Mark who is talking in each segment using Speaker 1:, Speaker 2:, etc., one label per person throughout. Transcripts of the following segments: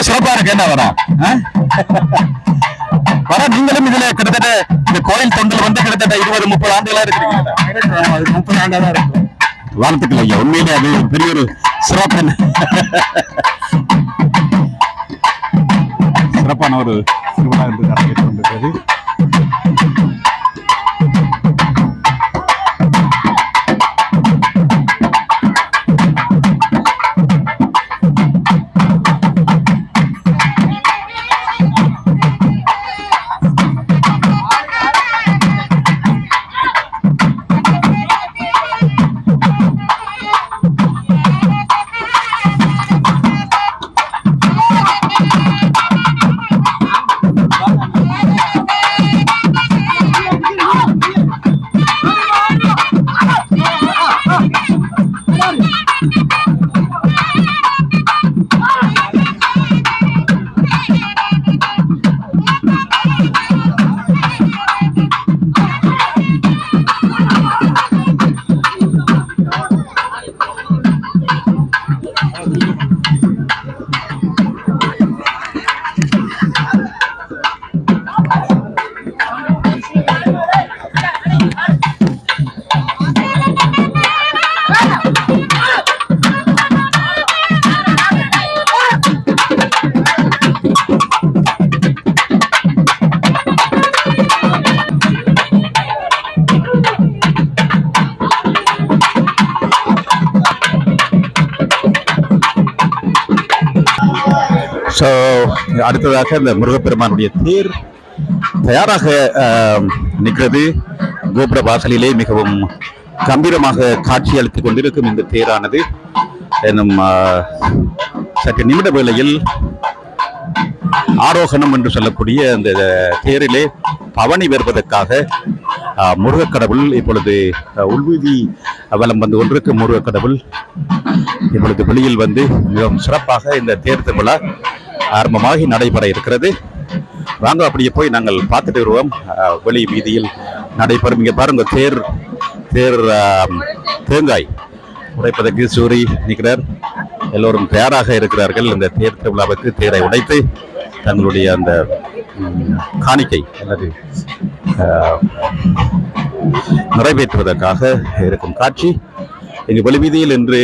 Speaker 1: சிறப்பா இருக்கு. என்ன வரும் வர நீங்களும் இதுல கிட்டத்தட்ட இந்த கோயில் தொண்டில் வந்து கிட்டத்தட்ட 20-30 ஆண்டுகளா இருக்கிறீங்க. 30 ஆண்டா தான் இருக்கு. வாழ்த்துக்கள் ஐயா, உண்மையிலே அது பெரிய ஒரு சிறப்பு, சிறப்பான ஒரு திருவிழா என்று நடத்திக் கொண்டிருக்கிறது. அடுத்ததாக இந்த முருகப்பெருமானுடைய தேர் தயாராக நிற்கிறது. கோபுர வாசலிலே மிகவும் கம்பீரமாக காட்சி அளித்துக் கொண்டிருக்கும் இந்த தேரானது என்னும் சற்று நிமிட வேளையில் ஆரோகணம் என்று சொல்லக்கூடிய அந்த தேரிலே பவனி வருவதற்காக முருகக்கடவுள் இப்பொழுது உள்வீதி வலம் வந்து கொண்டிருக்கும் முருகக்கடவுள் இப்பொழுது வெளியில் வந்து மிகவும் சிறப்பாக இந்த தேர் திருவிழா ஆரம்பமாகி நடைபெற இருக்கிறது. வாங்க அப்படியே போய் நாங்கள் பார்த்துட்டு வருவோம். வெளி வீதியில் நடைபெறும். இங்கே பாருங்க, தேங்காய் உடைப்பதற்கு சூரி நிற்கிறார். எல்லோரும் தயாராக இருக்கிறார்கள். இந்த தேர் திருவிழாவுக்கு தேரை உடைத்து தங்களுடைய அந்த காணிக்கை அல்லது நிறைவேற்றுவதற்காக இருக்கும் காட்சி இங்கு வெளிவீதியில் இன்று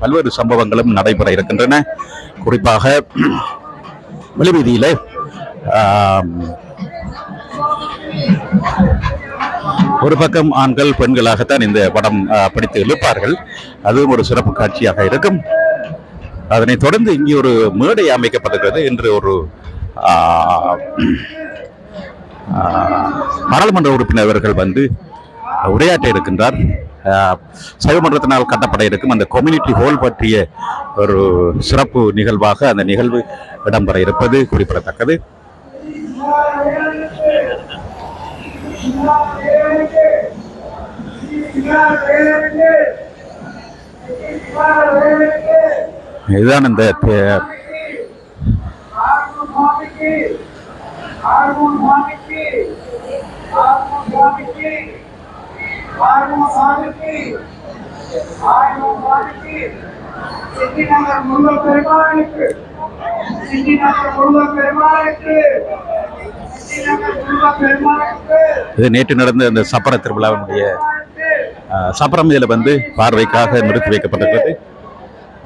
Speaker 1: பல்வேறு சம்பவங்களும் நடைபெற இருக்கின்றன. குறிப்பாக வெளிவீதியில ஒரு பக்கம் ஆண்கள் பெண்களாகத்தான் இந்த படம் பிடித்து இழுப்பார்கள். அதுவும் ஒரு சிறப்பு காட்சியாக இருக்கும். அதனைத் தொடர்ந்து இங்கே ஒரு மேடை அமைக்கப்பட்டிருக்கிறது. இன்று ஒரு பாராளுமன்ற உறுப்பினர்கள் வந்து உரையாற்ற இருக்கின்றார். சைவமன்றத்தினால் கட்டப்பட இருக்கும் அந்த கம்யூனிட்டி ஹால் பற்றிய ஒரு சிறப்பு நிகழ்வாக அந்த நிகழ்வு இடம்பெற இருப்பது குறிப்பிடத்தக்கது. இதுதான் இந்த இது நேற்று நடந்த அந்த சப்பர திருவிழாவினுடைய சப்பரம் இதில் வந்து பார்வைக்காக நிறுத்தி வைக்கப்பட்டிருக்கிறது.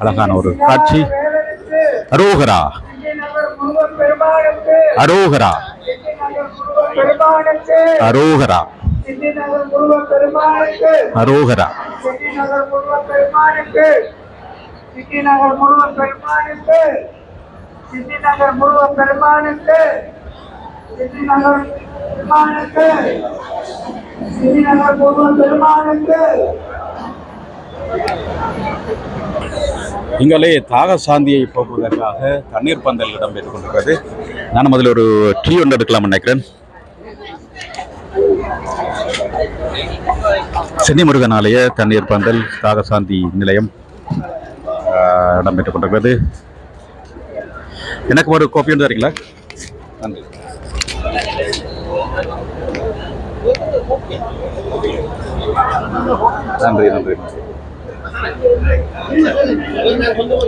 Speaker 1: அழகான ஒரு காட்சி. அரோகரா அரோகரா அரோகரா அரோகரா. இங்கே தாக சாந்தியை போக்குவதற்காக தண்ணீர் பந்தல் இடம்பெற்றுக் கொண்டிருக்கிறது. நான் முதல்ல ஒரு டீ ஒன்று எடுக்கலாம் நினைக்கிறேன். சென்னிமுருகன் ஆலய தண்ணீர் பந்தல் தாகசாந்தி நிலையம் இடம்பெற்றுக் கொண்டிருக்கிறது. எனக்கு ஒரு கோப்பி ஒன்று தரீங்களா? நன்றி. நன்றி நன்றி.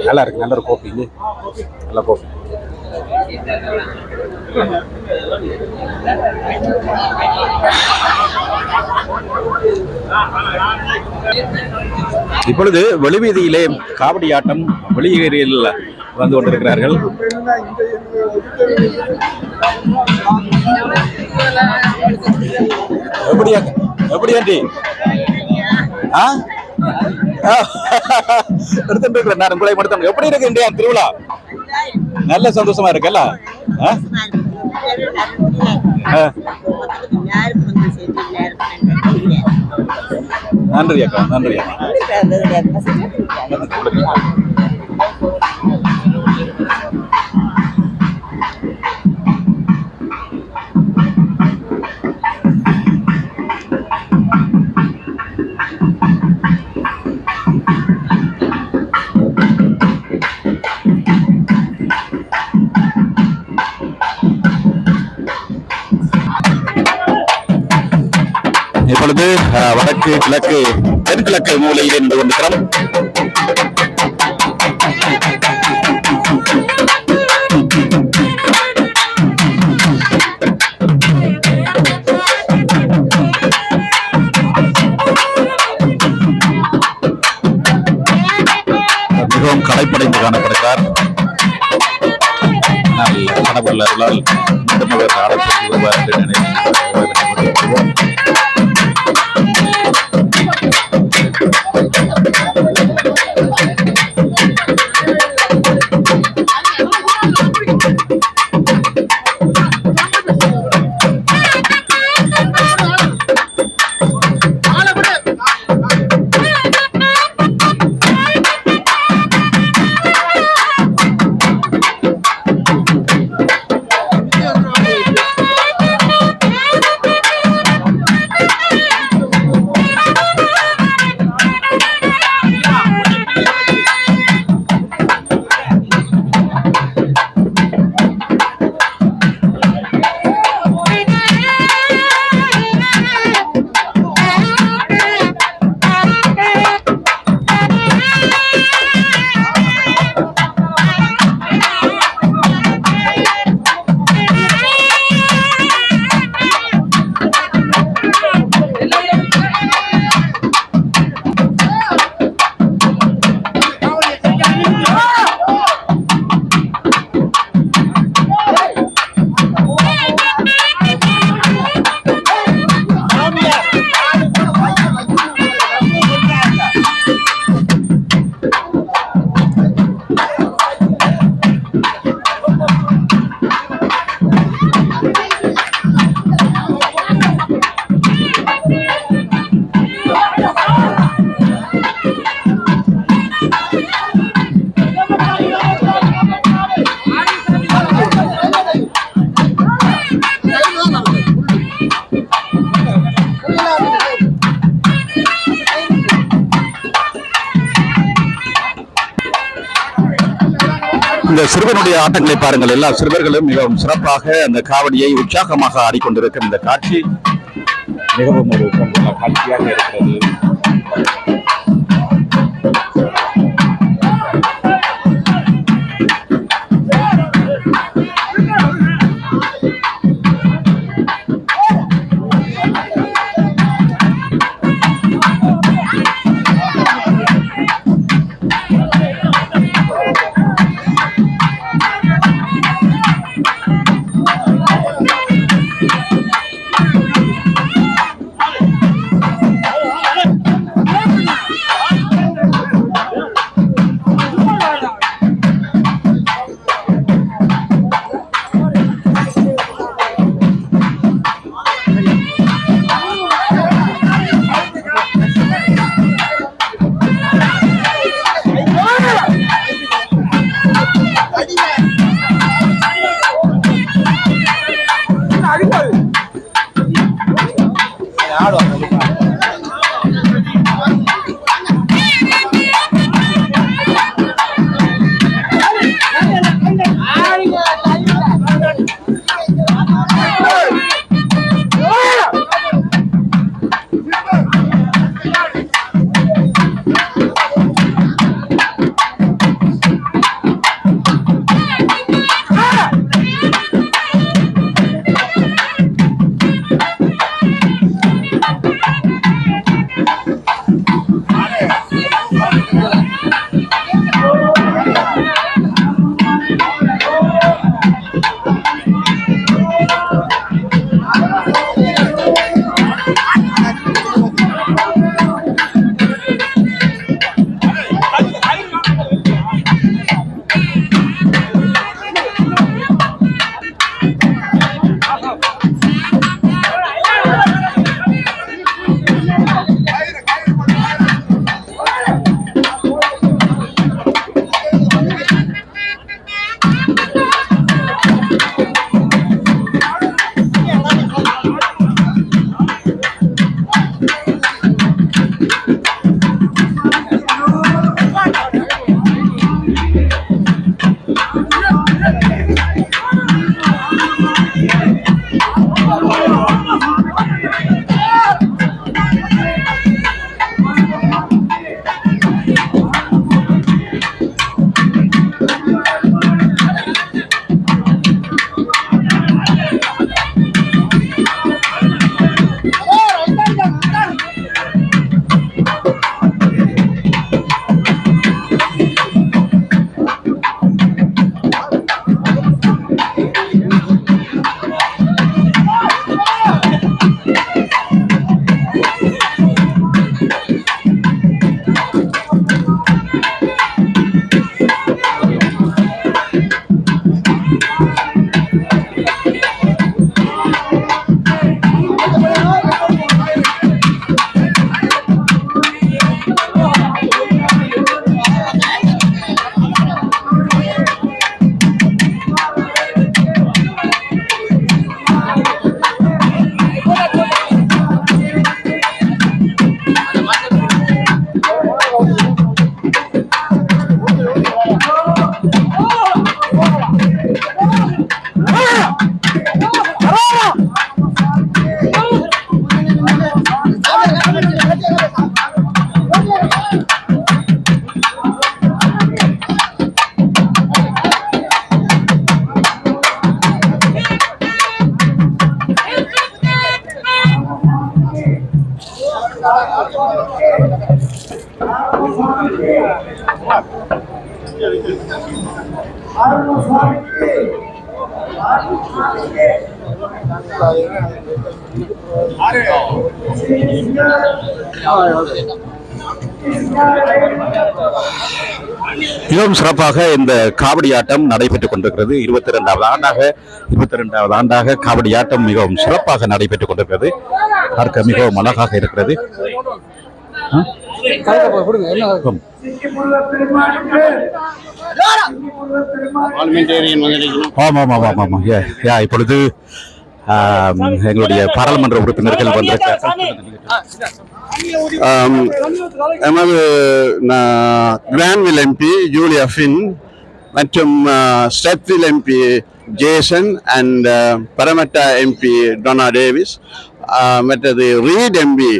Speaker 1: நல்லா இருக்கு, நல்ல ஒரு கோப்பி, நல்ல கோப்பி. இப்பொழுது வெளிவீதியிலே காவடி ஆட்டம் வெளியேறியில் வந்து கொண்டிருக்கிறார்கள். எப்படி எடுத்துட்டு நான் உங்களை மட்டும் எப்படி இருக்கு இந்தியா திருவிழா? நல்ல சந்தோஷமா இருக்குல்ல? நன்றி அக்கா, நன்றி. இப்பொழுது வடக்கு கிழக்கு தென்கிழக்கு மூலையில் இருந்து கொண்டிருக்கிறோம். மிகவும் களைப்படைந்து காணப்படுகிறார். கடவுள் அருளால் மீண்டும் ஆடப்பட்டு வருவார் என்று நினைக்கிறோம். இந்த சிறுவனுடைய ஆட்டங்களை பாருங்கள். எல்லா சிறுவர்களும் மிகவும் சிறப்பாக அந்த காவடியை உற்சாகமாக ஆடிக்கொண்டிருக்கும் இந்த காட்சி மிகவும் ஒரு காட்சியாக இருக்கிறது. மிகவும் சிறப்பாக இந்த காவடி ஆட்டம் நடைபெற்றுக் கொண்டிருக்கிறது. 22வது ஆண்டாக காவடி ஆட்டம் மிகவும் சிறப்பாக நடைபெற்றுக் கொண்டிருக்கிறது. பார்க்க மிகவும் அழகாக இருக்கிறது. இப்பொழுது எங்களுடைய பாராளுமன்ற உறுப்பினர்கள்
Speaker 2: எமது கிரான்வில் எம்பி ஜூலியா ஃபின் மற்றும் ஸ்டெத்வில் MP Jason and Parramatta MP Donna Davis மற்றது ரீட் எம்பி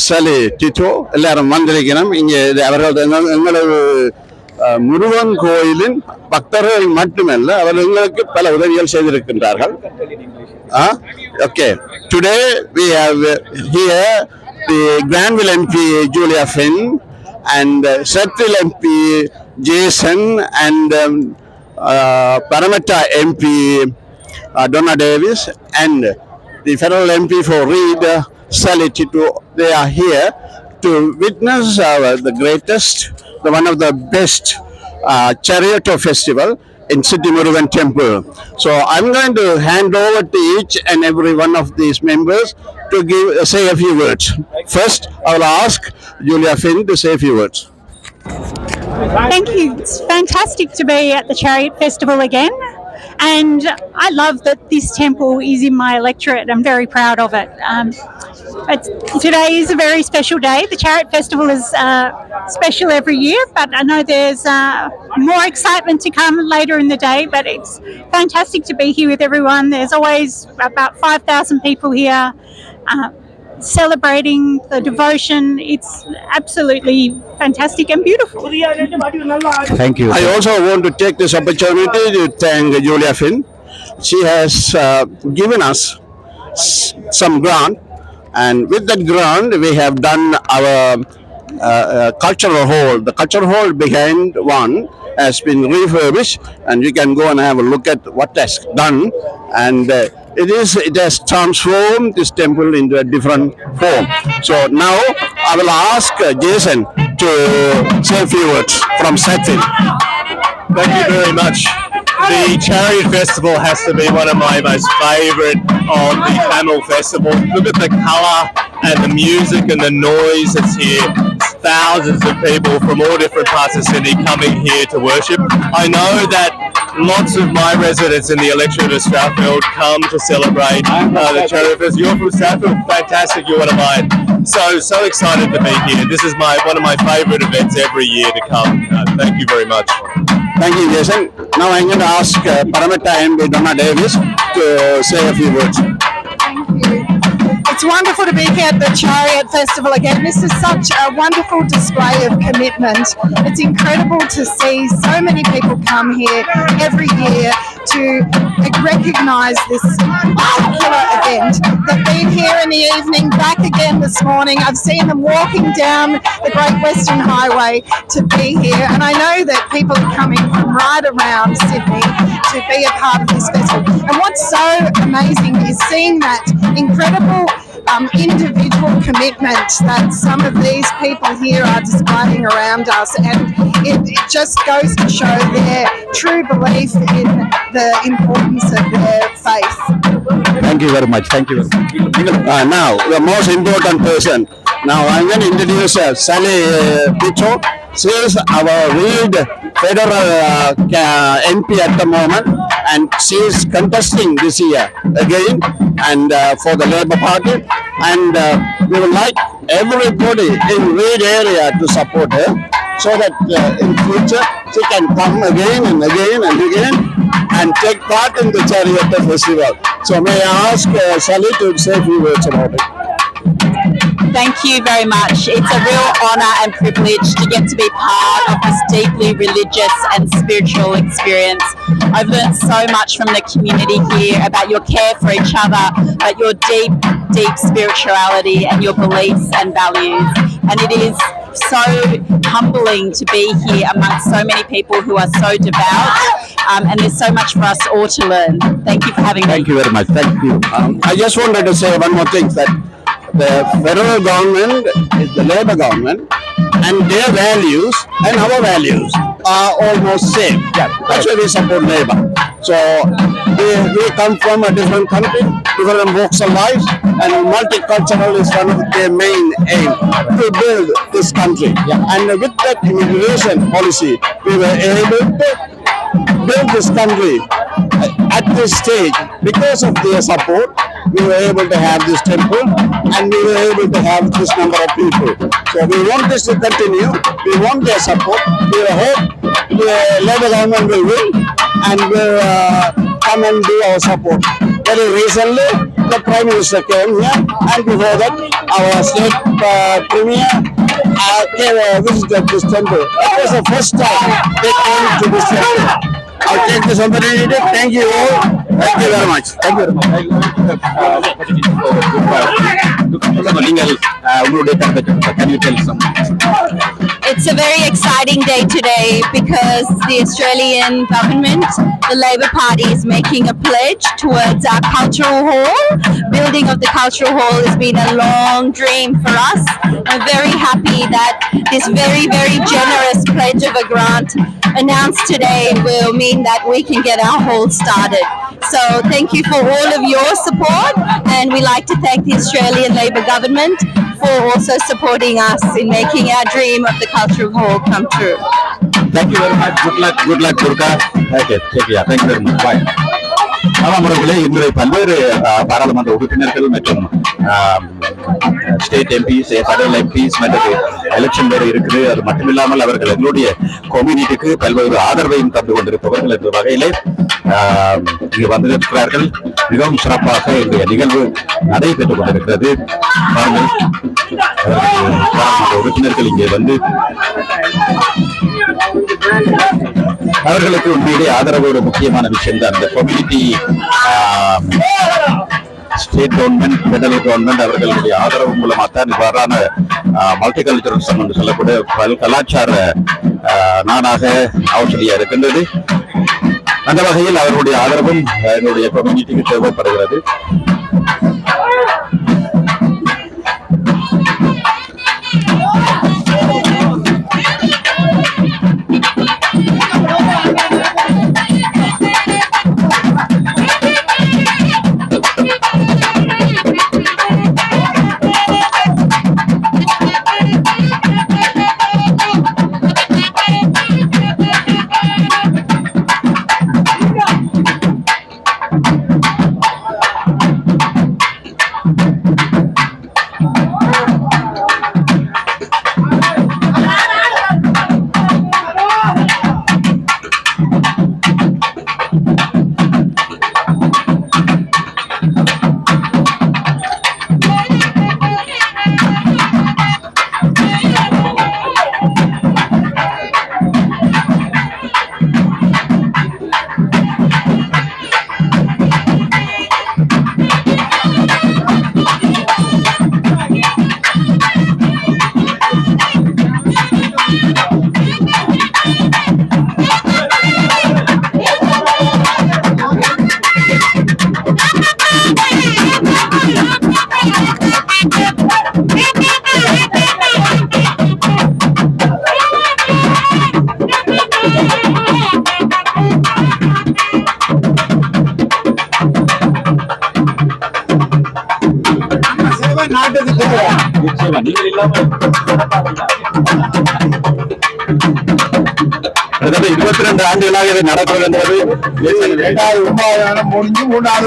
Speaker 2: சலி டிட்டோ எல்லாரும் வந்திருக்கிறோம். இங்கே அவர்கள் எங்களது முருகன் கோயிலின் பக்தர்கள் மட்டுமல்ல, அவர்கள் எங்களுக்கு பல உதவிகள் செய்திருக்கின்றார்கள். Okay, today we have here the Granville MP Julia Finn and Sethville MP Jason and Parramatta MP Donna Davis and the federal MP for Reed Sally Tito. They are here to witness the greatest, one of the best Charioto festival in City Murugan Temple. So I'm going to hand over to each and every one of these members to say a few words. First, I will ask Julia Finn to say a few words.
Speaker 3: Thank you. It's fantastic to be at the Chariot Festival again. And I love that this temple is in my electorate. I'm very proud of it. Today is a very special day. The Chariot Festival is special every year, but I know there's more excitement to come later in the day, but it's fantastic to be here with everyone. There's always about 5,000 people here celebrating the devotion. It's absolutely fantastic and beautiful.
Speaker 1: Thank you.
Speaker 2: I also want to take this opportunity to thank Julia Finn. She has given us some grant, and with that grant we have done our cultural hall. The cultural hall behind one has been refurbished, and you can go and have a look at what has done, and it has transformed this temple into a different form. So now I will ask Jason to say a few words from Satin.
Speaker 4: Thank you very much. The Chariot Festival has to be one of my most favourite of the Tamil Festival. Look at the colour and the music and the noise that's here. Thousands of people from all different parts of Sydney coming here to worship. I know that lots of my residents in the electorate of Strathfield come to celebrate the Chariot Festival. You're from Strathfield? Fantastic, you're one of mine. So excited to be here. This is one of my favourite events every year to come. Thank you very much.
Speaker 2: Thank you, Jason. Now I'm going to ask Parramatta MP Donna Davis to say a few words.
Speaker 5: Thank you. It's wonderful to be here at the Chariot Festival again. This is such a wonderful display of commitment. It's incredible to see so many people come here every year to recognise this spectacular event. They've been here in the evening, back again this morning. I've seen them walking down the Great Western Highway to be here, and I know that people are coming from right around Sydney to be a part of this festival. And what's so amazing is seeing that incredible individual commitment that some of these people here are displaying around us, and it just goes to show their true belief in the importance of their faith.
Speaker 1: Thank you very much. Thank you.
Speaker 2: Now, the most important person. Now, I'm going to introduce Sally Picho. She is our lead federal MP at the moment, and she is contesting this year again, and for the Labour Party. And we would like everybody in Reed area to support her, so that in future she can come again and again and again and take part in the Chariot Festival. So may I ask Sally to say a few words about it.
Speaker 6: Thank you very much. It's a real honour and privilege to get to be part of this deeply religious and spiritual experience. I've learned so much from the community here about your care for each other, about your deep, deep spirituality and your beliefs and values. And it is so humbling to be here amongst so many people who are so devout, and there's so much for us all to learn. Thank you for having me.
Speaker 1: Thank you very much. Thank you.
Speaker 2: I just wanted to say one more thing, that the federal government is the Labour government, and their values and our values are almost same. Yeah, that's why we support Labour. So we come from a different country, different walks of life, and multicultural is one of their main aim to build this country. Yeah. And with that immigration policy, we were able to build this country at this stage. Because of their support, we were able to have this temple, and we were able to have this number of people. So we want this to continue. We want their support. We hope the Labour government will win and will come and do our support. Very recently, the Prime Minister came here, and before that, our state premier visited this temple. It was the first time they came to this temple. I'll take this opportunity. Thank you all. Thank you very much.
Speaker 1: Thank you very much. நீங்கள் உங்களுடைய கருத்தை can you tell some?
Speaker 6: It's a very exciting day today because the Australian government, the Labor Party, is making a pledge towards our cultural hall. Building of the cultural hall has been a long dream for us. I'm very happy that this very, very generous pledge of a grant announced today will mean that we can get our hall started. So thank you for all of your support, and we like to thank the Australian Labor government for also supporting us in making our dream of the cultural hall come true.
Speaker 1: Thank you very much. Good luck, Durga. Okay, take care. Thank you very much. Bye. அவர்களே இன்றைய பல்வேறு பாராளுமன்ற உறுப்பினர்கள் மற்றும் state MPs, federal MPs மற்றும் election வேறு இருக்குது. அது மட்டுமில்லாமல் அவர்கள் எங்களுடைய கம்யூனிட்டிக்கு பல்வேறு ஆதரவையும் தந்து கொண்டிருப்பவர்கள் என்ற வகையிலே இங்கு வந்திருக்கிறார்கள். மிகவும் சிறப்பாக இந்த நிகழ்வு நடைபெற்றுக் கொண்டிருக்கிறது. பாருங்கள், உறுப்பினர்கள் இங்கே வந்து அவர்களுக்கு உண்மையிலே ஆதரவு ஒரு முக்கியமான விஷயம் தான். அந்த community, state government, federal government அவர்களுடைய ஆதரவு மூலமாக தான் இவ்வாறான மல்டிகல்ச்சரலிசம் என்று சொல்லக்கூடிய கலாச்சார நாடாக ஆஸ்திரேலியா இருக்கின்றது. அந்த வகையில் அவர்களுடைய ஆதரவும் என்னுடைய கம்யூனிட்டிக்கு தேவைப்படுகிறது. கிட்டத்தட்ட 22 ஆண்டுகளாக இது நடக்கிறது என்பது
Speaker 2: 2வது முடிஞ்சு 3வது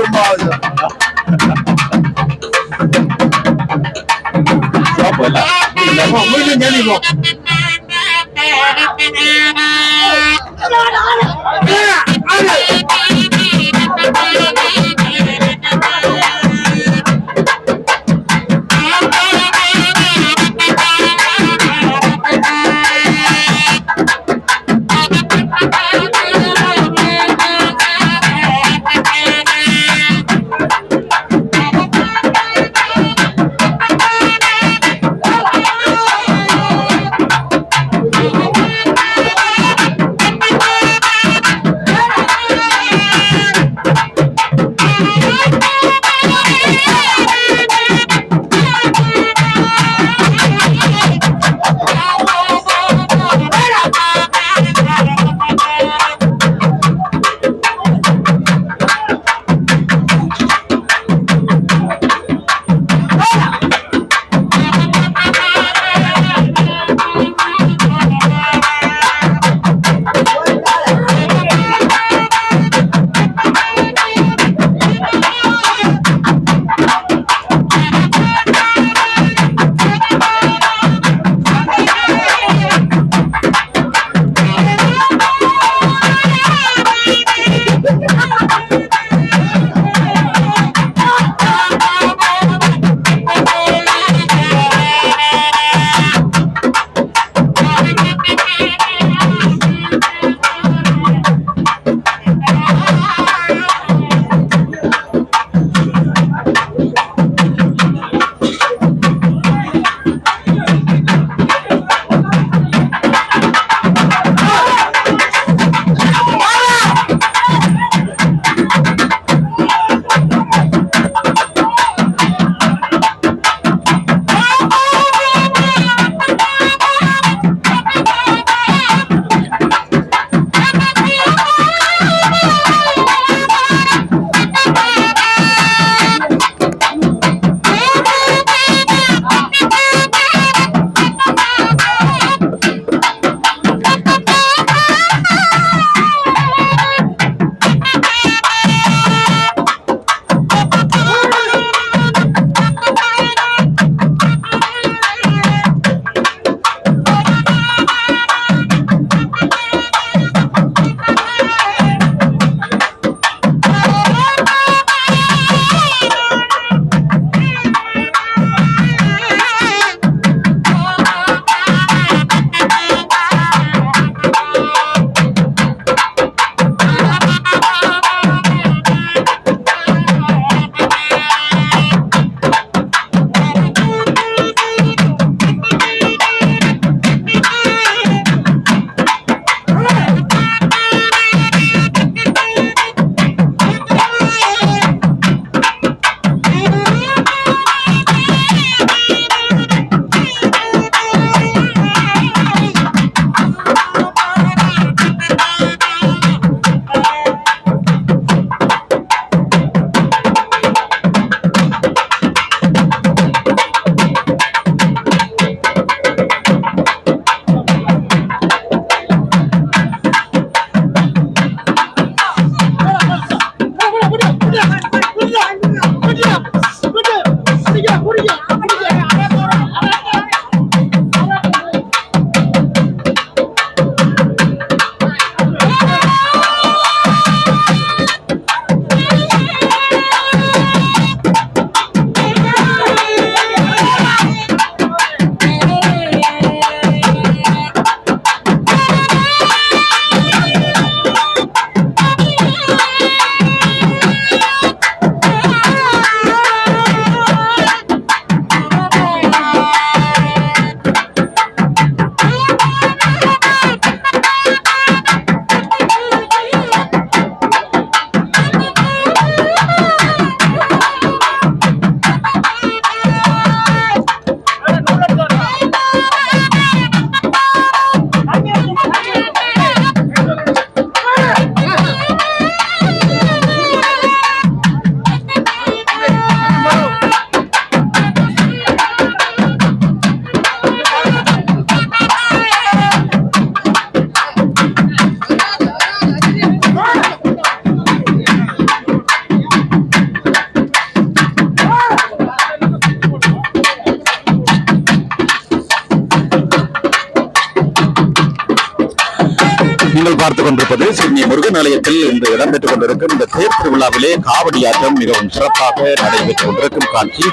Speaker 1: பார்த்துக் கொண்டிருப்பது சிட்னி முருகன் ஆலயத்தில் இன்று இடம்பெற்றுக் கொண்டிருக்கும் இந்த தேர் திருவிழாவிலே காவடியாட்டம் மிகவும் சிறப்பாக நடைபெற்றுக் கொண்டிருக்கும் காட்சி.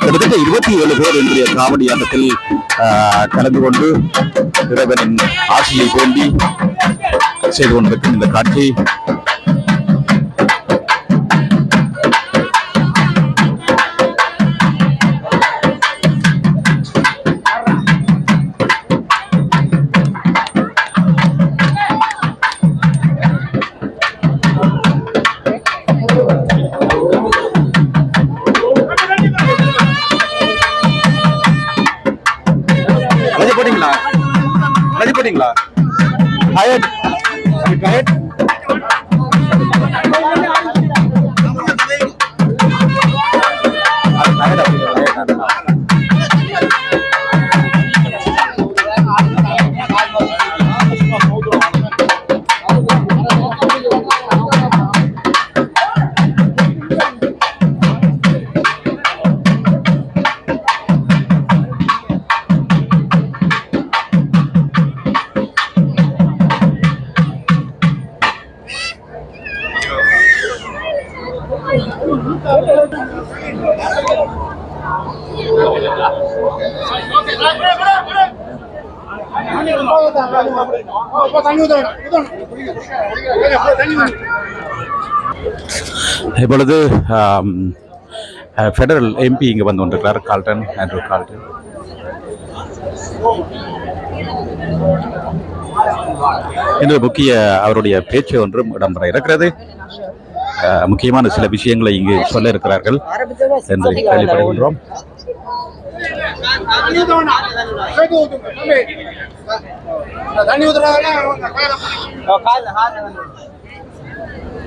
Speaker 1: கிட்டத்தட்ட 27 பேர் இன்றைய காவடியாட்டத்தில் கலந்து கொண்டு இறைவனின் ஆசியை வேண்டி செய்து கொண்டிருக்கும் இந்த காட்சி. இப்பொழுது ஃபெடரல் எம்பி இங்கு வந்து கொண்டிருக்கிறார், கால்டன், ஆண்ட்ரூ கால்டன். இன்று முக்கிய அவருடைய பேச்சு ஒன்றும் இடம்பெற இருக்கிறது. முக்கியமான சில விஷயங்களை இங்கு சொல்ல இருக்கிறார்கள் என்று கேள்விப்படுகின்றோம்.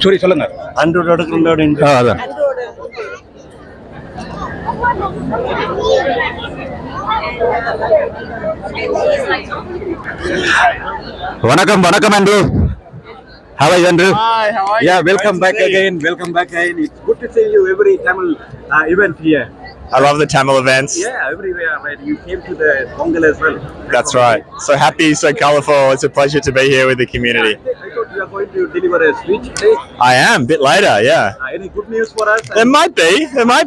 Speaker 1: சரி, சொல்லுங்க. அதான். வணக்கம் வணக்கம் அன்று. How are you, Andrew?
Speaker 7: Hi, how are you?
Speaker 1: Yeah, welcome back again. Welcome back again. It's good to see you every Tamil event here.
Speaker 4: I love the Tamil events.
Speaker 1: Yeah, everywhere. Right? You came to the Pongal as well.
Speaker 4: That's right. So happy, so colourful. It's a pleasure to be here with the community.
Speaker 1: I thought you are going to deliver a speech today.
Speaker 4: I am, a bit later, yeah.
Speaker 1: Any good news for us?
Speaker 4: There might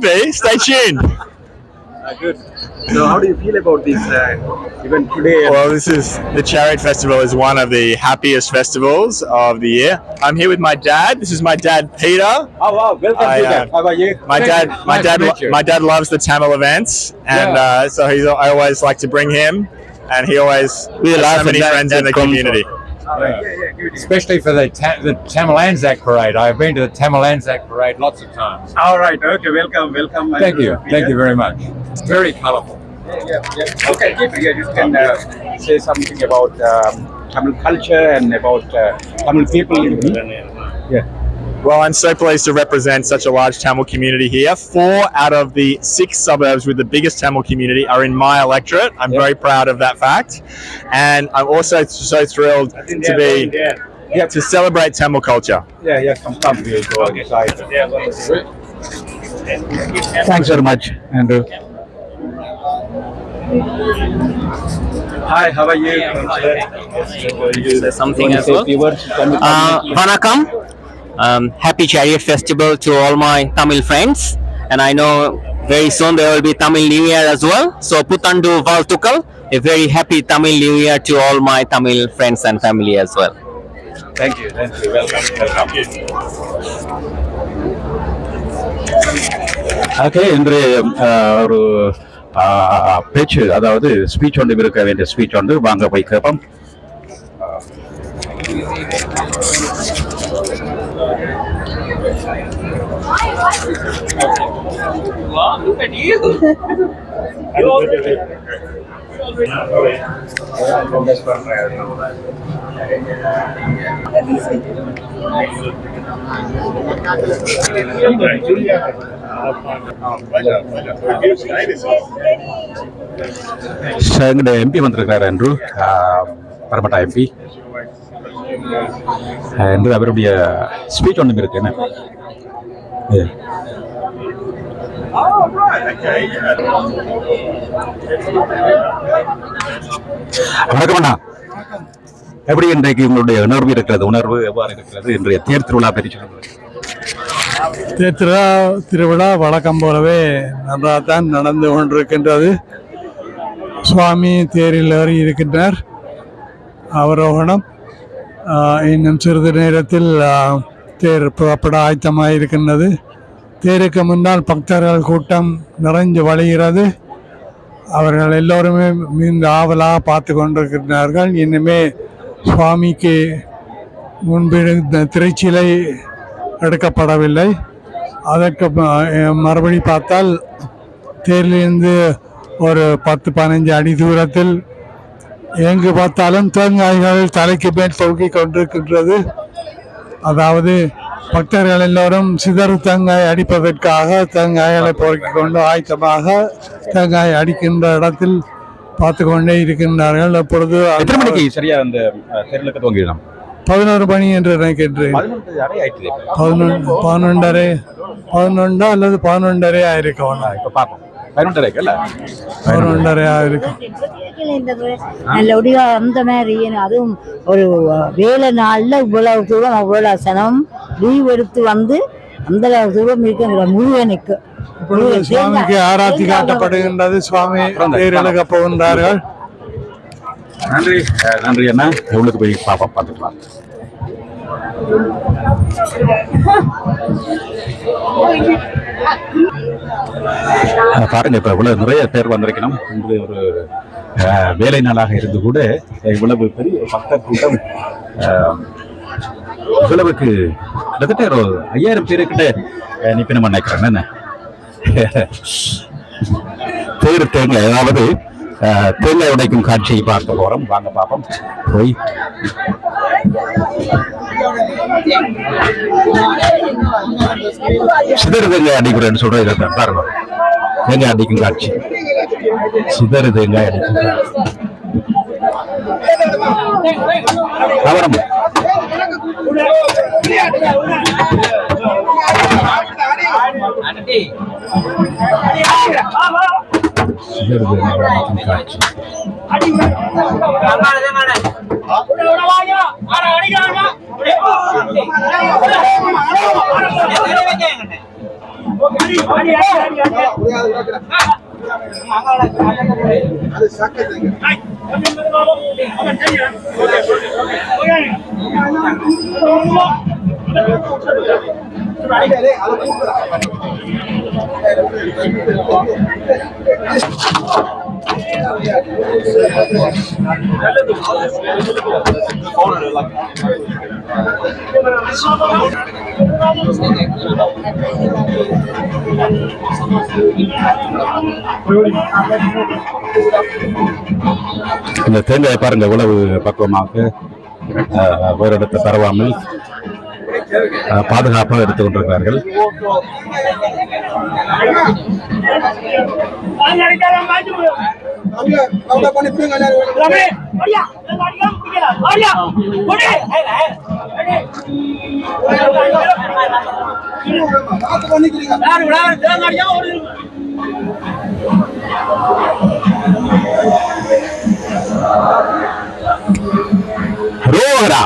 Speaker 4: be. Stay tuned.
Speaker 1: Good. So how do you feel about this event today?
Speaker 4: Well, the Chariot Festival is one of the happiest festivals of the year. I'm here with my dad. This is my dad, Peter.
Speaker 1: Oh wow, welcome to that. How are you?
Speaker 4: My dad loves the Tamil events, and so I always like to bring him, and he always has so many friends in the community.
Speaker 8: Especially for the Tamil Anzac Parade. I've been to the Tamil Anzac Parade lots of times.
Speaker 1: All right. Okay. Welcome.
Speaker 8: Thank you. Thank you very much. It's very colourful.
Speaker 1: Yeah. Okay. You can say something about Tamil culture and about Tamil people. Yeah.
Speaker 4: Well, I'm so pleased to represent such a large Tamil community here. 4 out of the 6 suburbs with the biggest Tamil community are in my electorate. I'm very proud of that fact. And I'm also so thrilled to celebrate Tamil culture.
Speaker 1: Yeah. Come here. Go inside. Thanks very much, Andrew. Hi, how are you?
Speaker 9: Something as well. Vanakkam. Happy Chariot Festival to all my Tamil friends, and I know very soon there will be Tamil New Year as well. So Puthandu Valthukal, a very happy Tamil New Year to all my Tamil friends and family as well.
Speaker 1: Thank you. Welcome. Okay, இன்று ஒரு பேச்சு, அதாவது speech ஒன்று இருக்க வேண்டிய speech ஒன்று வாங்க போய் கேட்போம்.
Speaker 9: Look at you.
Speaker 1: எங்களுடைய எம்பி வந்திருக்கிறார் என்று பரமட்டா எம்பி என்று அவருடைய ஸ்பீச் ஒன்றும் இருக்கு. என்ன வணக்கம் அண்ணா. எப்படி இன்றைக்கு உங்களுடைய உணர்வு எவ்வாறு இருக்கிறது இன்றைய தேர் திருவிழா பற்றி சொல்லுங்கள்.
Speaker 7: திருவிழா வழக்கம் போலவே நன்றாகத்தான் நடந்து கொண்டிருக்கின்றது. சுவாமி தேரில் ஏறி இருக்கின்றார். அவரோகணம் இன்னும் சிறிது நேரத்தில் தேர் புறப்பட ஆயத்தமாக இருக்கின்றது. தேருக்கு முன்னால் பக்தர்கள் கூட்டம் நிறைஞ்சு வழிகிறது. அவர்கள் எல்லோருமே மிகுந்த ஆவலாக பார்த்து கொண்டிருக்கின்றார்கள். இனிமே சுவாமிக்கு முன்பு திரைச்சிலை எடுக்கப்படவில்லை. அதற்கு மறுபடி பார்த்தால் தேரிலிருந்து ஒரு 10-15 அடி தூரத்தில் எங்கு பார்த்தாலும் தேங்காய்கள் தலைக்கு மேல் தொங்கி கொண்டிருக்கின்றது. அதாவது பக்தர்கள் எல்லோரும் சிதறு தேங்காய் அடிப்பதற்காக தேங்காய்களை பொறுக்கிக் கொண்டு ஆயத்தமாக தேங்காய் அடிக்கின்ற இடத்தில் பார்த்து கொண்டே இருக்கின்றார்கள். அப்பொழுது
Speaker 1: எத்தனை மணிக்கு சரியா அந்த தேர்தலுக்கு துவங்கிடலாம்?
Speaker 7: 11 மணி என்று நினைக்கின்றேன். 11 அல்லது 11:30 ஆயிருக்கும்.
Speaker 1: இப்ப பார்ப்போம்.
Speaker 7: 11:30 ஆயிருக்கும்.
Speaker 10: நல்லபடியா அந்த மாதிரி அதுவும் ஒரு வேலை நாள்ல இவ்வளவு தூரம் அவ்வளவு சனம் லீவ் எடுத்து வந்து அந்த தூரம் இருக்குங்கிற முருகனுக்கு
Speaker 7: சுவாமிக்கு ஆராத்தி காட்டப்படுகின்றது. சுவாமி தேர் இழுக்க போகின்றார்கள்.
Speaker 1: நன்றி நன்றி அண்ணா. எவ்வளவுக்கு போய் பாப்பா பார்த்துக்கலாம். பாருங்க, இப்ப இவ்வளவு நிறைய பேர் வந்திருக்கணும். இன்று ஒரு வேலை நாளாக இருந்து கூட இவ்வளவு பெரிய பக்தர் கூட்டம், இவ்வளவுக்கு கிட்டத்தட்ட ஒரு 5000 பேருக்கிட்ட நிப்பினம் நினைக்கிறேன். என்ன தேங்காய், அதாவது தேங்காய் உடைக்கும் காட்சியை பார்க்க போறோம். வாங்க பார்ப்போம். போய் சிதறு தேங்காய் அடிக்கிறேன்னு சொல்றது பாருங்க. தேங்காய் அடிக்கும் காட்சி, சிதறு தேங்காய் அடிக்கும் காட்சி. கவனம். சிதறு தேங்காய் அடிக்கும் காட்சி. இந்த தேங்காயை பாருங்க, எவ்வளவு பக்குவமாக வேறு இடத்தை பரவாமல் பாதுகாப்பாக எடுத்துக் கொண்டிருக்கிறார்கள். ரோஹரா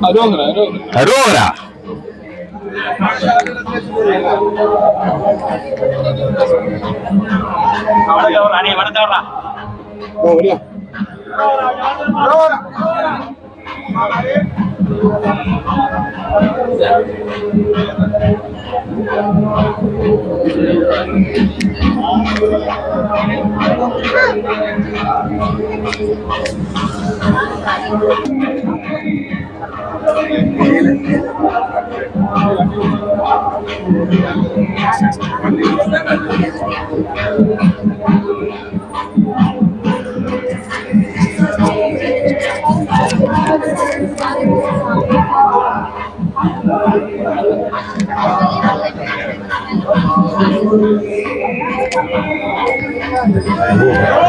Speaker 1: அரோகரா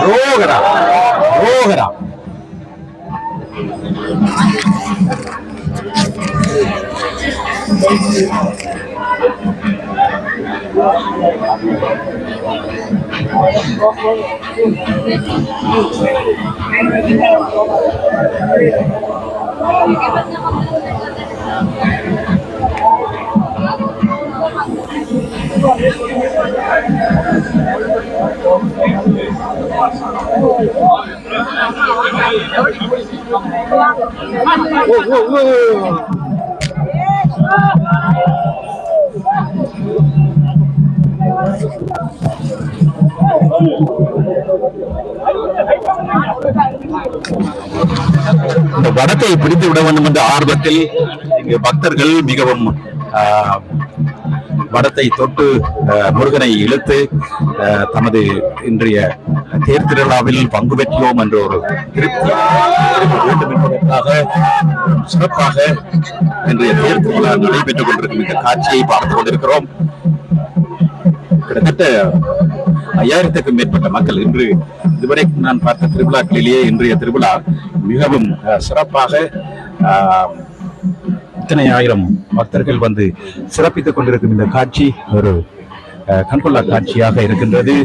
Speaker 1: ரோகரா ரோகரா இந்த வடத்தை பிடித்து விட வேண்டும் என்ற ஆர்வத்தில் இங்கு பக்தர்கள் மிகவும் வடத்தை தொட்டு முருகனை இழுத்து தமது இன்றைய தேர் திருவிழாவில் பங்கு பெற்றோம் என்ற ஒரு திருப்தி வேண்டும் என்பதற்காக சிறப்பாக இன்றைய தேர் திருவிழா நடைபெற்றுக் கொண்டிருக்கும் இந்த காட்சியை பார்த்துக் கொண்டிருக்கிறோம். கிட்டத்தட்ட 5000க்கும் மேற்பட்ட மக்கள் இன்று இதுவரை நான் பார்த்த திருவிழாக்களிலேயே இன்றைய திருவிழா மிகவும் சிறப்பாக இத்தனை ஆயிரம் பக்தர்கள் வந்து சிறப்பித்துக் கொண்டிருக்கும் இந்த காட்சி ஒரு கண்கொள்ளா காட்சியாக இருக்கின்றது.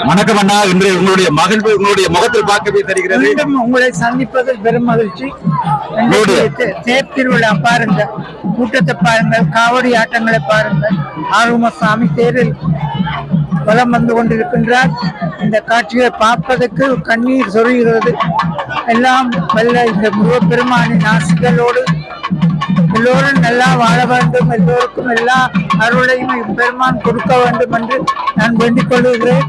Speaker 1: வணக்கம் அண்ணா, இன்று உங்களுடைய மகிழ்வு உங்களுடைய முகத்தில் பார்க்கவே தெரிகிறது.
Speaker 11: உங்களை சந்திப்பதில் பெரும் மகிழ்ச்சி. தேர் திருவிழா பாருங்க, கூட்டத்தை பாருங்கள், காவடி ஆட்டங்களை பாருங்கள். ஆறுமுகசாமி தேரில் வலம் வந்து கொண்டிருக்கின்றார். இந்த காட்சியை பார்ப்பதற்கு கண்ணீர் சொருகிறது. எல்லாம் வல்ல இந்த முருகப்பெருமானின் ஆசிகளோடு எல்லோரும் நல்லா வாழ வேண்டும், எல்லோருக்கும் எல்லா அருளையும் பெருமான் கொடுக்க வேண்டும் என்று நான் வேண்டிக் கொள்கிறேன்.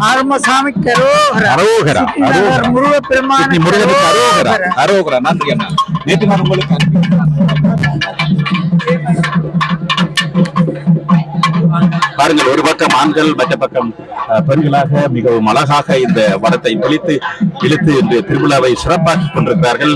Speaker 11: ஆறுமுகசாமி முருகப்பெருமான்
Speaker 1: பாருங்கள், ஒரு பக்கம் ஆண்கள், மற்ற பக்கம் பெண்களாக மிகவும் அழகாக இந்த வடத்தை பிடித்து இழுத்து இந்த திருவிழாவை சிறப்பாக்கிக் கொண்டிருக்கிறார்கள்.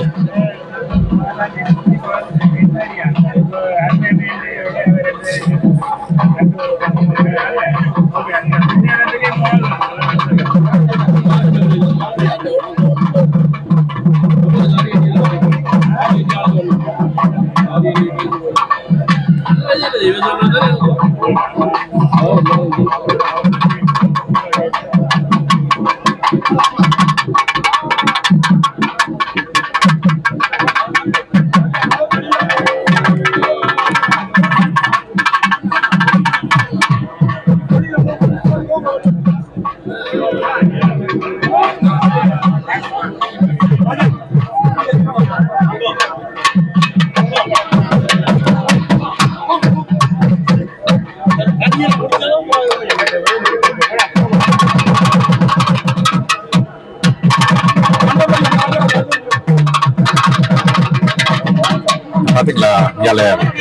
Speaker 1: பாத்தீங்களா,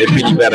Speaker 1: எப்படி வேற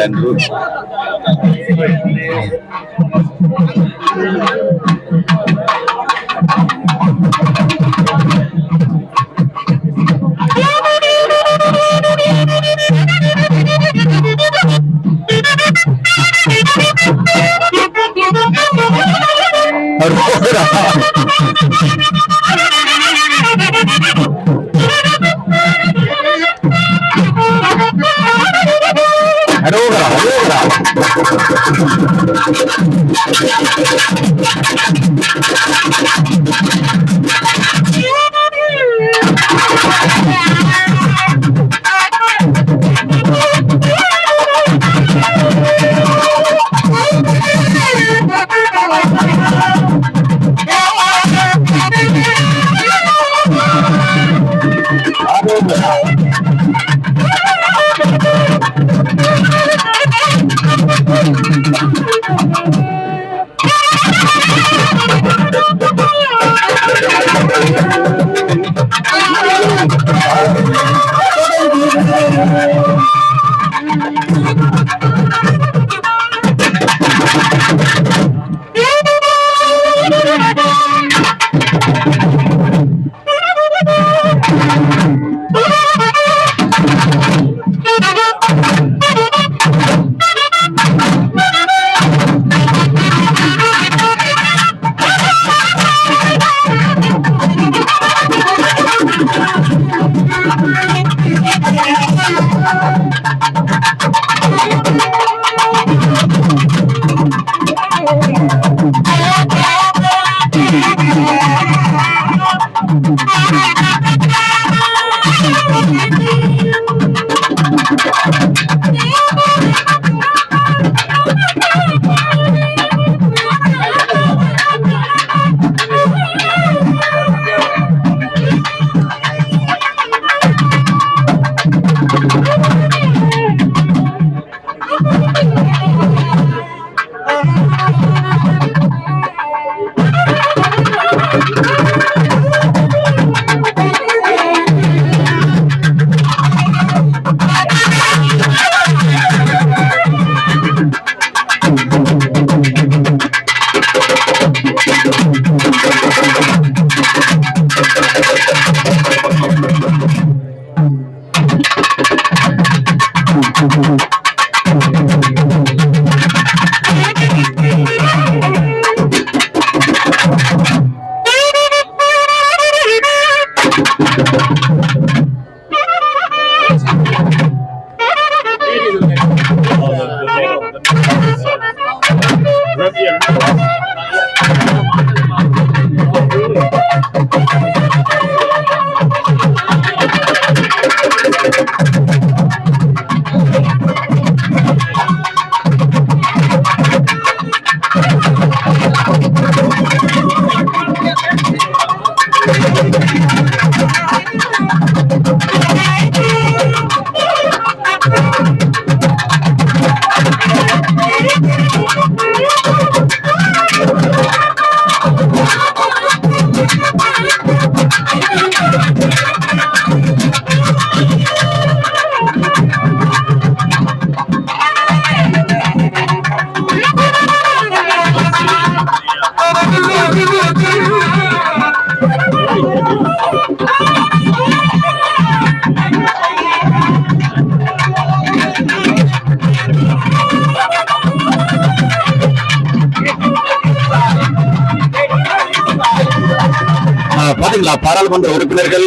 Speaker 1: பாத்தீங்களா, பாராளுமன்ற உறுப்பினர்கள்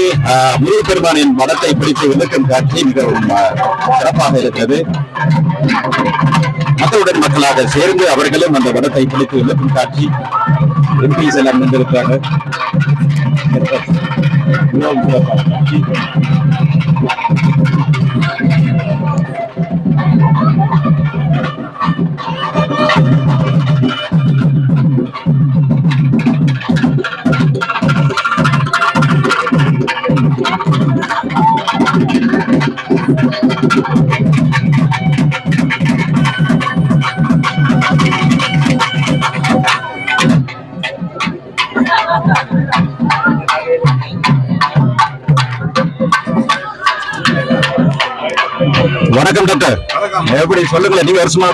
Speaker 1: முருகப்பெருமானின் மடத்தை பிடித்து விளக்கும் காட்சி மிகவும் சிறப்பாக இருக்கிறது. மக்களுடன் மக்களாக சேர்ந்து அவர்களும் அந்த மடத்தை பிடித்து விளக்கும் காட்சி எம்பிஸ் எல்லாம் நின்றிருக்கிறாங்க. மிகவும் சிறப்பான காட்சி. வணக்கம் டாக்டர். எப்படி சொல்லுங்களேன், நீங்க வருஷமா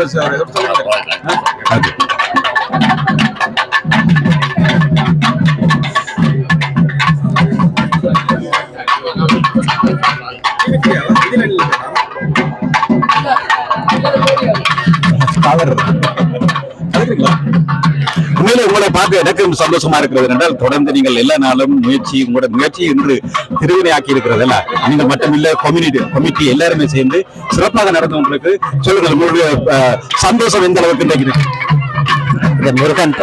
Speaker 1: உண்மையிலே உங்களை பார்த்து எனக்கும் சந்தோஷமா இருக்கிறது என்றால், தொடர்ந்து நீங்கள் எல்லா நாளும் உங்களோட முயற்சி இன்று திருவினையாக்கி இருக்கிறது அல்ல, நீங்க மட்டுமில்ல கமிட்டி எல்லாருமே சேர்ந்து சிறப்பாக நடந்து உங்களுக்கு சொல்லுங்கள், உங்களுடைய சந்தோஷம் எந்த அளவுக்கு இன்றைக்கு?
Speaker 10: இந்த முருகன்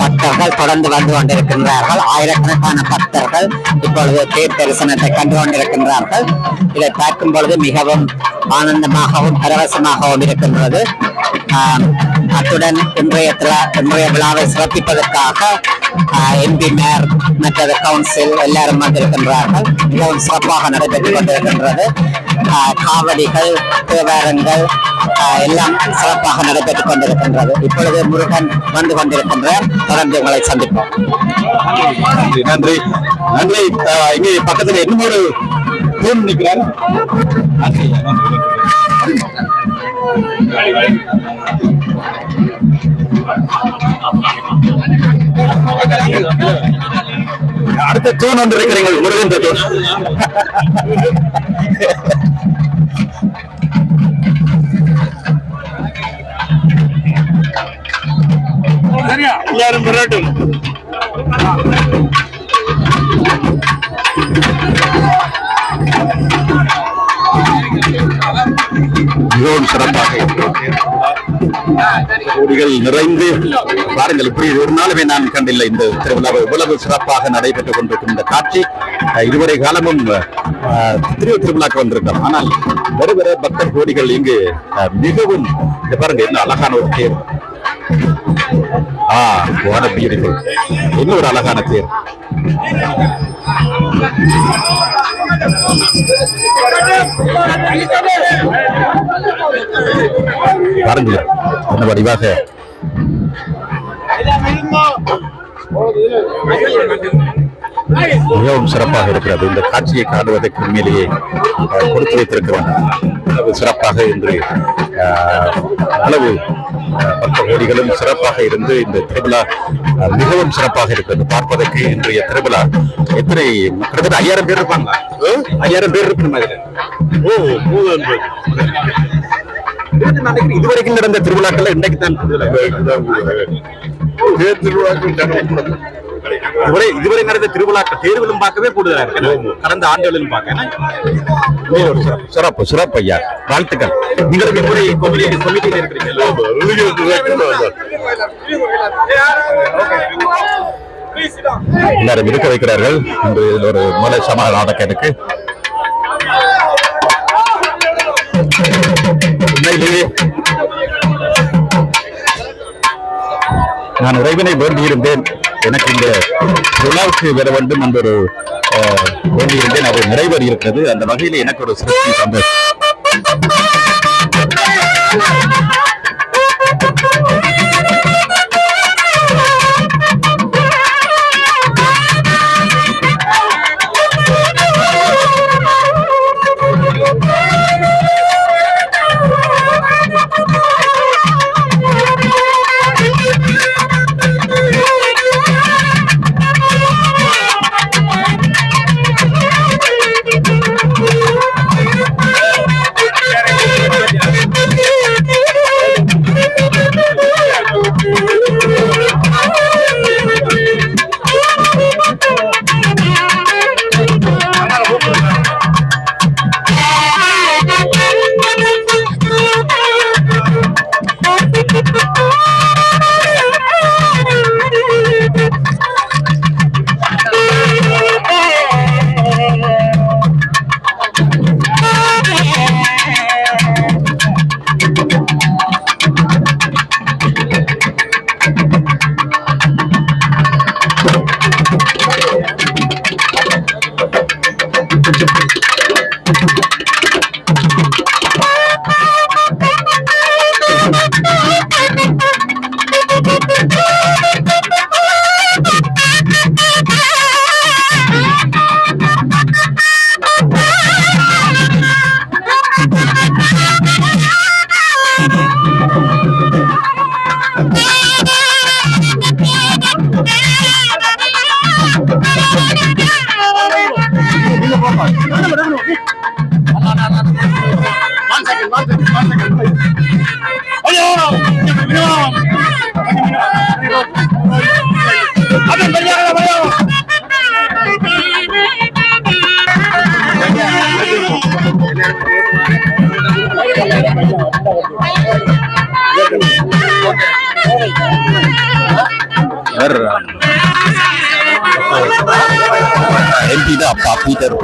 Speaker 10: பக்தர்கள் தொடர்ந்து வந்து கொண்டிருக்கின்றார்கள். ஆயிரக்கணக்கான பக்தர்கள் இப்பொழுது தேர் தரிசனத்தை கண்டு கொண்டிருக்கின்றார்கள். இதை பார்க்கும் பொழுது மிகவும் ஆனந்தமாகவும் பரவசமாகவும் இருக்கின்றது. அத்துடன் இன்றைய விழாவை சிறப்பிப்பதற்காக எம்பி மேயர் மற்றது கவுன்சில் எல்லாரும் வந்திருக்கின்றார்கள். மிகவும் சிறப்பாக நடைபெற்றுக் கொண்டிருக்கின்றது. காவடிகள், தேவாரங்கள் எல்லாம் சிறப்பாக நடைபெற்றுக் கொண்டிருக்கின்றது. இப்பொழுது முருகன் வந்து கொண்டிருக்கின்றார். தொடர்ந்து உங்களை சந்திப்போம்.
Speaker 1: நன்றி நன்றி. இங்கே பக்கத்தில் இன்னும் ஒரு தூண் நிற்கிறார். அடுத்த தூண் ஒன்று இருக்கிறீர்கள், முருகன் தூண்.
Speaker 2: எல்லாரும் பெறட்டும்.
Speaker 1: மிகவும் சிறப்பாக கோடிகள் நிறைந்து பாருங்கள். இப்படி ஒரு நாளுமே நான் கண்டில்லை இந்த திருவிழாவை இவ்வளவு சிறப்பாக நடைபெற்றுக் கொண்டிருக்கும் இந்த காட்சி. இதுவரை காலமும் திருவிழாக்கு வந்திருக்கோம், ஆனால் வருகிற பக்தர் கோடிகள் இங்கு மிகவும் பாருங்க, என்ன அழகான ஒரு தேர். பியூட்டிஃபுல். இன்னும் ஒரு அழகான தேர். பாருங்களேன் என்ன வடிவாக மிகவும் சிறப்பாக இருக்கிறது. இந்த காட்சியை காணுவதற்கு உண்மையிலேயே கொடுத்து வைத்திருக்கிறோம். அளவு சிறப்பாக இன்று அளவு பக்த கோடிகளும் சிறப்பாக இருந்து இந்த திருவிழா மிகவும் சிறப்பாக இருக்கிறது பார்ப்பதற்கு. இன்றைய திருவிழா எத்தனை கிட்டத்தட்ட 5000 பேர் இருப்பாங்க. 5000 பேர் இருக்கணும். 3000 பேர் இதுவரைக்கும் நடந்த திருவிழாக்கள் இன்றைக்கு தான் இதுவரை நடந்த திருவிழாக்கள் தேர்விலும் பார்க்கவே கூடுதலா இருக்கு கடந்த ஆண்டுகளிலும் பார்க்க சிறப்பு சிறப்பு ஐயா, வாழ்த்துக்கள். உங்களுக்கு எப்படி கமிட்டியில் இருக்கிறீங்க? எல்லாரும் இருக்க வைக்கிறார்கள். இன்று இதில் ஒரு மூலை சமாதான நாடகம் இருக்கு. நான் இறைவனை வேண்டியிருந்தேன், எனக்கு இந்த விழாவுக்கு வர வேண்டும் என்ற ஒரு வேண்டியிருந்தேன். அது நிறைவேறி இருக்கிறது. அந்த வகையில் எனக்கு ஒரு சிறப்பு சந்தோஷம். MP தான் அப்பா பீட்டர்